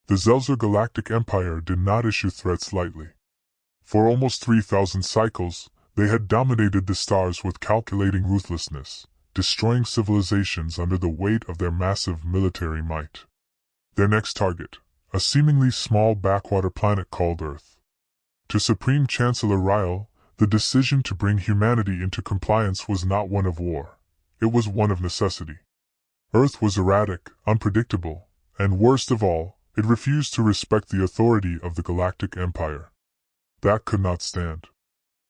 The Zelzer Galactic Empire did not issue threats lightly. For almost 3,000 cycles, they had dominated the stars with calculating ruthlessness, destroying civilizations under the weight of their massive military might. Their next target, a seemingly small backwater planet called Earth. To Supreme Chancellor Ryle, the decision to bring humanity into compliance was not one of war. It was one of necessity. Earth was erratic, unpredictable, and worst of all, it refused to respect the authority of the Galactic Empire. That could not stand.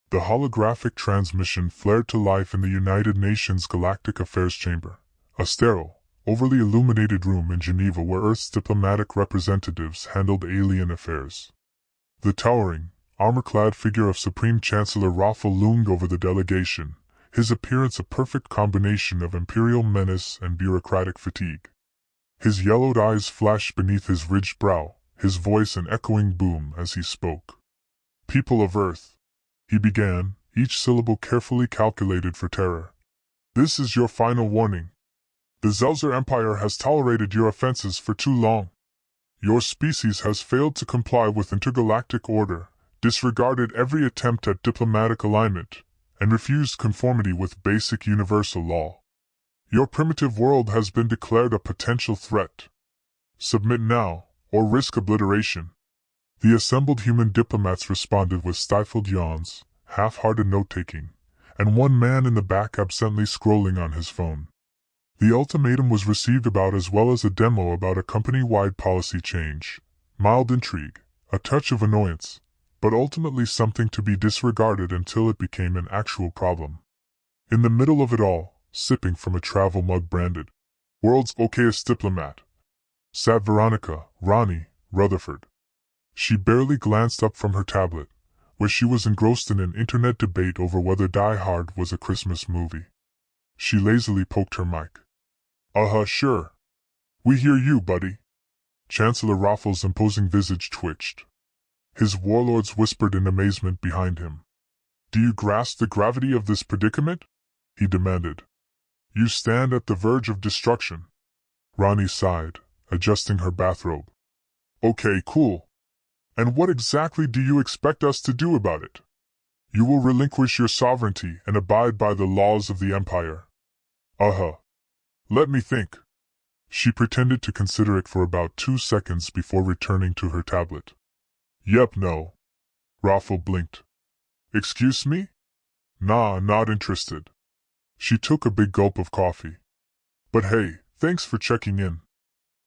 The holographic transmission flared to life in the United Nations Galactic Affairs Chamber, a sterile, overly illuminated room in Geneva where Earth's diplomatic representatives handled alien affairs. The towering, armor-clad figure of Supreme Chancellor Raffel loomed over the delegation, his appearance a perfect combination of imperial menace and bureaucratic fatigue. His yellowed eyes flashed beneath his ridged brow, his voice an echoing boom as he spoke. "People of Earth," he began, each syllable carefully calculated for terror. "This is your final warning. The Zelzer Empire has tolerated your offenses for too long. Your species has failed to comply with intergalactic order, disregarded every attempt at diplomatic alignment, and refused conformity with basic universal law. Your primitive world has been declared a potential threat. Submit now, or risk obliteration." The assembled human diplomats responded with stifled yawns, half-hearted note-taking, and one man in the back absently scrolling on his phone. The ultimatum was received about as well as a demo about a company-wide policy change, mild intrigue, a touch of annoyance, but ultimately something to be disregarded until it became an actual problem. In the middle of it all, sipping from a travel mug branded, "World's okayest diplomat," sat Veronica Ronnie Rutherford. She barely glanced up from her tablet, where she was engrossed in an internet debate over whether Die Hard was a Christmas movie. She lazily poked her mic. Sure. We hear you, buddy." Chancellor Raffel's imposing visage twitched. His warlords whispered in amazement behind him. "Do you grasp the gravity of this predicament?" he demanded. "You stand at the verge of destruction." Ronnie sighed, adjusting her bathrobe. "Okay, cool. And what exactly do you expect us to do about it?" "You will relinquish your sovereignty and abide by the laws of the Empire." Let me think." She pretended to consider it for about 2 seconds before returning to her tablet. "Yep, no." Raffel blinked. "Excuse me? Nah, not interested." She took a big gulp of coffee. "But hey, thanks for checking in.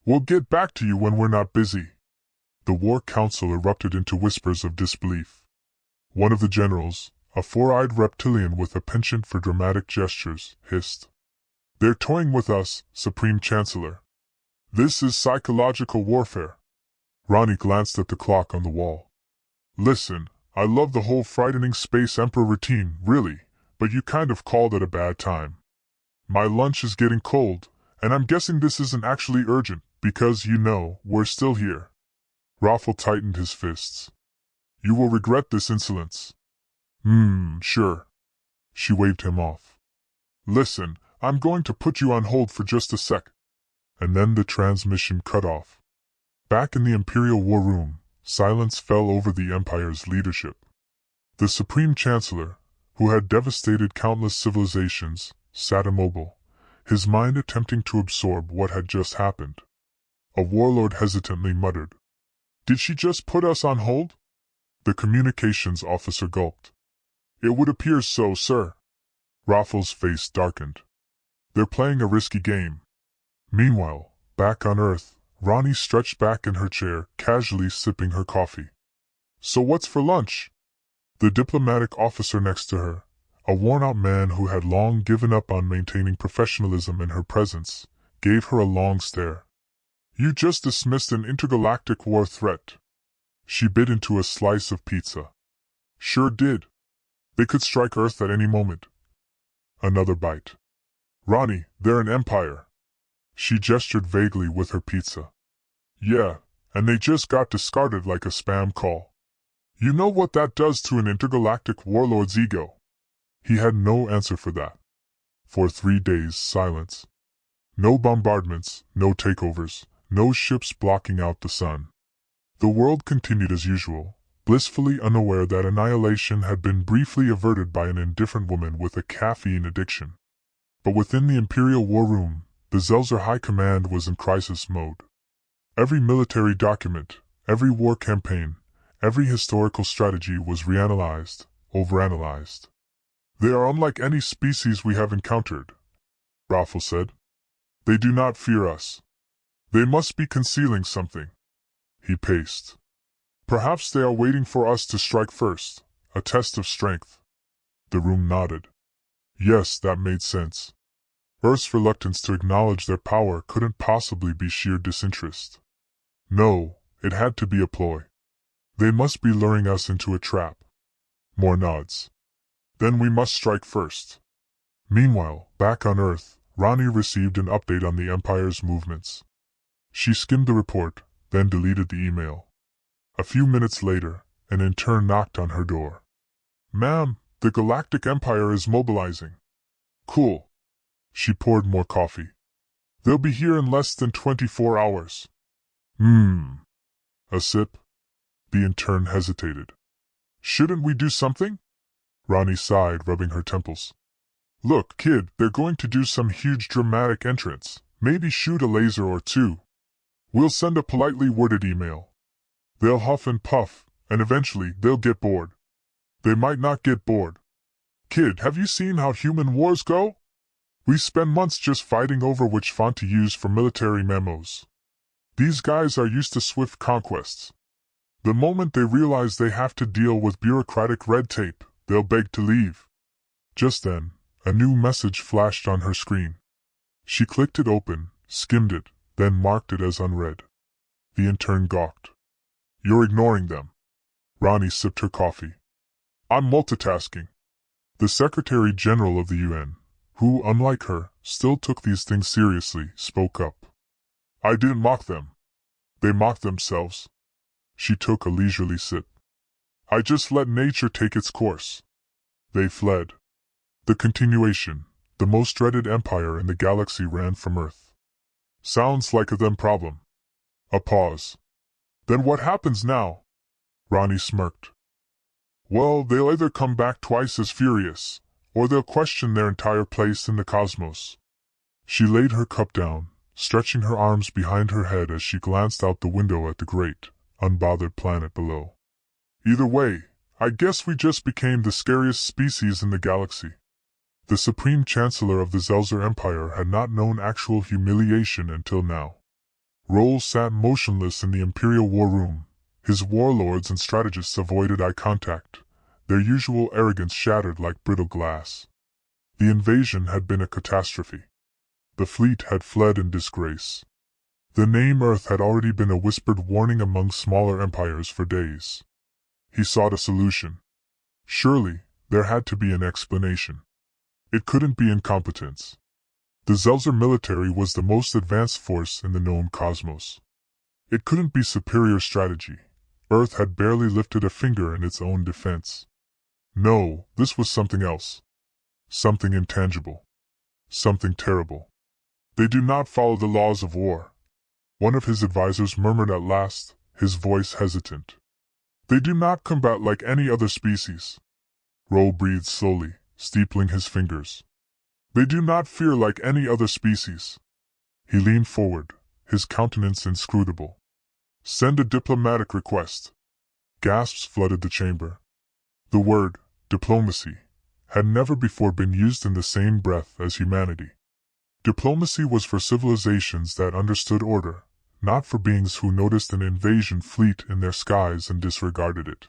We'll get back to you when we're not busy." The War Council erupted into whispers of disbelief. One of the generals, a four-eyed reptilian with a penchant for dramatic gestures, hissed, "They're toying with us, Supreme Chancellor. This is psychological warfare." Ronnie glanced at the clock on the wall. "Listen, I love the whole frightening Space Emperor routine, really, but you kind of called at a bad time. My lunch is getting cold, and I'm guessing this isn't actually urgent, because, we're still here." Raffel tightened his fists. "You will regret this insolence." Sure." She waved him off. "Listen, I'm going to put you on hold for just a sec." And then the transmission cut off. Back in the Imperial War Room, silence fell over the Empire's leadership. The Supreme Chancellor, who had devastated countless civilizations, sat immobile, his mind attempting to absorb what had just happened. A warlord hesitantly muttered, "Did she just put us on hold?" The communications officer gulped. "It would appear so, sir." Raffel's face darkened. "They're playing a risky game." Meanwhile, back on Earth, Ronnie stretched back in her chair, casually sipping her coffee. "So what's for lunch?" The diplomatic officer next to her, a worn-out man who had long given up on maintaining professionalism in her presence, gave her a long stare. "You just dismissed an intergalactic war threat." She bit into a slice of pizza. "Sure did. They could strike Earth at any moment." Another bite. "Ronnie, they're an empire." She gestured vaguely with her pizza. "Yeah, and they just got discarded like a spam call. You know what that does to an intergalactic warlord's ego?" He had no answer for that. For 3 days, silence. No bombardments, no takeovers, no ships blocking out the sun. The world continued as usual, blissfully unaware that annihilation had been briefly averted by an indifferent woman with a caffeine addiction. But within the Imperial War Room, the Zelzer High Command was in crisis mode. Every military document, every war campaign, every historical strategy was reanalyzed, overanalyzed. "They are unlike any species we have encountered," Raffel said. "They do not fear us. They must be concealing something." He paced. "Perhaps they are waiting for us to strike first, a test of strength." The room nodded. Yes, that made sense. Earth's reluctance to acknowledge their power couldn't possibly be sheer disinterest. No, it had to be a ploy. They must be luring us into a trap. More nods. "Then we must strike first." Meanwhile, back on Earth, Ronnie received an update on the Empire's movements. She skimmed the report, then deleted the email. A few minutes later, an intern knocked on her door. "Ma'am, the Galactic Empire is mobilizing." "Cool." She poured more coffee. "They'll be here in less than 24 hours. A sip? The intern hesitated. "Shouldn't we do something?" Ronnie sighed, rubbing her temples. "Look, kid, they're going to do some huge dramatic entrance, maybe shoot a laser or two. We'll send a politely worded email. They'll huff and puff, and eventually they'll get bored. They might not get bored. Kid, have you seen how human wars go? We spend months just fighting over which font to use for military memos. These guys are used to swift conquests. The moment they realize they have to deal with bureaucratic red tape, they'll beg to leave." Just then, a new message flashed on her screen. She clicked it open, skimmed it, then marked it as unread. The intern gawked. "You're ignoring them." Ronnie sipped her coffee. "I'm multitasking." The Secretary General of the UN, who, unlike her, still took these things seriously, spoke up. "I didn't mock them. They mocked themselves." She took a leisurely sip. "I just let nature take its course. They fled. The continuation, the most dreaded empire in the galaxy, ran from Earth. Sounds like a them problem." A pause. "Then what happens now?" Ronnie smirked. "Well, they'll either come back twice as furious, or they'll question their entire place in the cosmos." She laid her cup down, stretching her arms behind her head as she glanced out the window at the great, unbothered planet below. "Either way, I guess we just became the scariest species in the galaxy." The Supreme Chancellor of the Zelzer Empire had not known actual humiliation until now. Rolls sat motionless in the Imperial War Room. His warlords and strategists avoided eye contact, their usual arrogance shattered like brittle glass. The invasion had been a catastrophe. The fleet had fled in disgrace. The name Earth had already been a whispered warning among smaller empires for days. He sought a solution. Surely, there had to be an explanation. It couldn't be incompetence. The Zelzer military was the most advanced force in the known cosmos. It couldn't be superior strategy. Earth had barely lifted a finger in its own defense. No, this was something else. Something intangible. Something terrible. "They do not follow the laws of war," one of his advisors murmured at last, his voice hesitant. "They do not combat like any other species." Roll breathed slowly, steepling his fingers. "They do not fear like any other species." He leaned forward, his countenance inscrutable. "Send a diplomatic request." Gasps flooded the chamber. The word, diplomacy, had never before been used in the same breath as humanity. Diplomacy was for civilizations that understood order, not for beings who noticed an invasion fleet in their skies and disregarded it.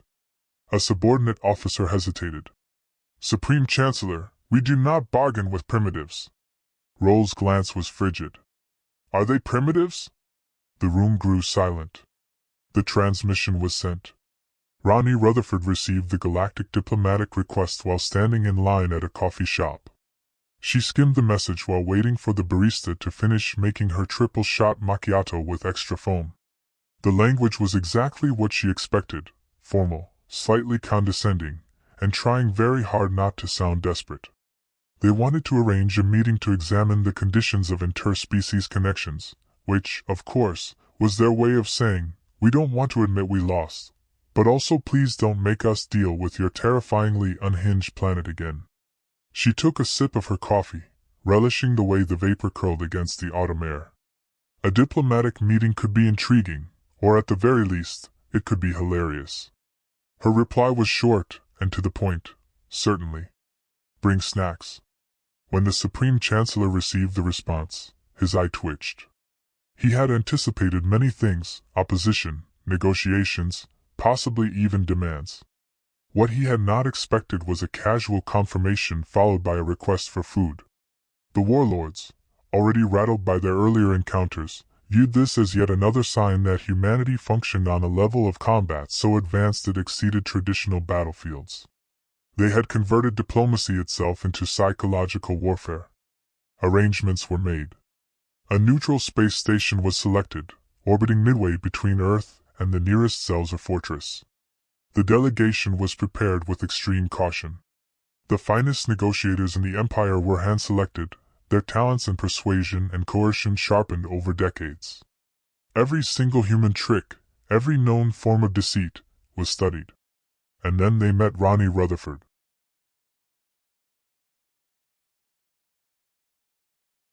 A subordinate officer hesitated. "Supreme Chancellor, we do not bargain with primitives." Roll's glance was frigid. "Are they primitives?" The room grew silent. The transmission was sent. Ronnie Rutherford received the Galactic diplomatic request while standing in line at a coffee shop. She skimmed the message while waiting for the barista to finish making her triple-shot macchiato with extra foam. The language was exactly what she expected, formal, slightly condescending, and trying very hard not to sound desperate. They wanted to arrange a meeting to examine the conditions of interspecies connections, which, of course, was their way of saying, We don't want to admit we lost, but also please don't make us deal with your terrifyingly unhinged planet again." She took a sip of her coffee, relishing the way the vapor curled against the autumn air. A diplomatic meeting could be intriguing, or at the very least, it could be hilarious. Her reply was short and to the point: "Certainly. Bring snacks." When the Supreme Chancellor received the response, his eye twitched. He had anticipated many things: opposition, negotiations, possibly even demands. What he had not expected was a casual confirmation followed by a request for food. The warlords, already rattled by their earlier encounters, viewed this as yet another sign that humanity functioned on a level of combat so advanced it exceeded traditional battlefields. They had converted diplomacy itself into psychological warfare. Arrangements were made. A neutral space station was selected, orbiting midway between Earth and the nearest Zelzer fortress. The delegation was prepared with extreme caution. The finest negotiators in the Empire were hand-selected, their talents in persuasion and coercion sharpened over decades. Every single human trick, every known form of deceit, was studied. And then they met Ronnie Rutherford.